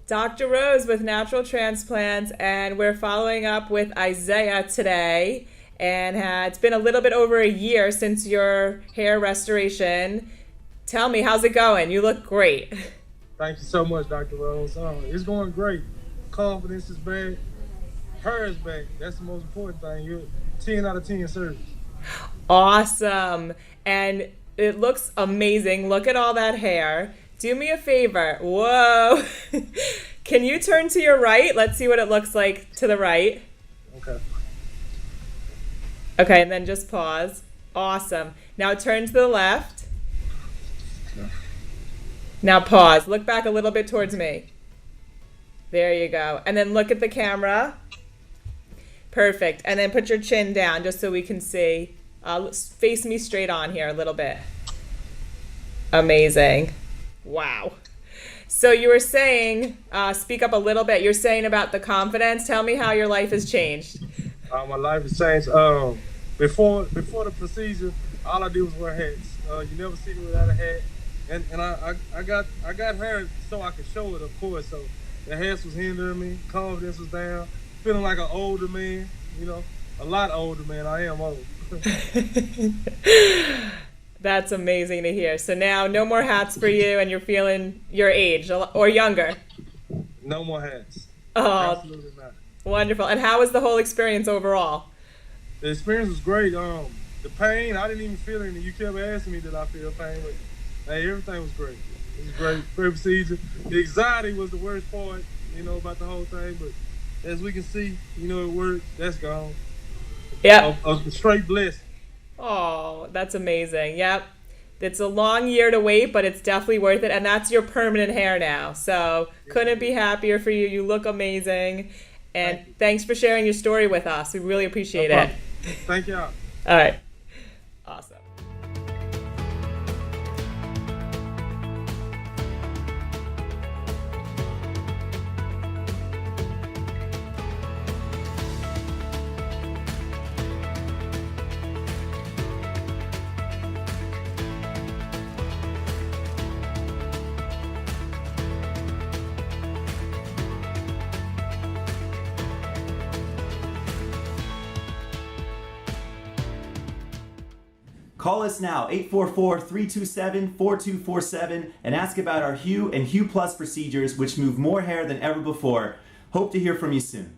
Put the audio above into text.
Dr. Rose with Natural Transplants, and we're following up with Isiah today. And it's been a little bit over a year since your hair restoration. Tell me, how's it going? You look great. Thank you so much, Dr. Rose. It's going great. Confidence is back. Hair is back. That's the most important thing. You're 10 out of 10 service. Awesome. And it looks amazing. Look at all that hair. Do me a favor. Whoa. Can you turn to your right? Let's see what it looks like to the right. Okay. Okay, and then just pause. Awesome. Now turn to the left. Now pause. Look back a little bit towards me. There you go. And then look at the camera. Perfect. And then put your chin down just so we can see. Face me straight on here a little bit. Amazing. Wow. So you were saying, speak up a little bit. You're saying about the confidence. Tell me how your life has changed. My life has changed. Before the procedure, all I did was wear hats. You never see me without a hat. And I got hair so I could show it, of course. So the hats was hindering me. Confidence was down. Feeling like an older man. You know, a lot older man. I am old. That's amazing to hear. So now no more hats for you, and you're feeling your age or younger. No more hats. Oh, absolutely not. Wonderful. And how was the whole experience overall? The experience was great. The pain, I didn't even feel anything. You kept asking me did I feel pain, but hey, everything was great. It was great procedure. The anxiety was the worst part, about the whole thing. But as we can see, it worked. That's gone. Yeah. A straight blessing. Oh, that's amazing. Yep. It's a long year to wait, but it's definitely worth it. And that's your permanent hair now. So couldn't be happier for you. You look amazing. And thanks for sharing your story with us. We really appreciate it. Thank y'all. All right. Awesome. Call us now, 844-327-4247, and ask about our Hue and Hue Plus procedures, which move more hair than ever before. Hope to hear from you soon.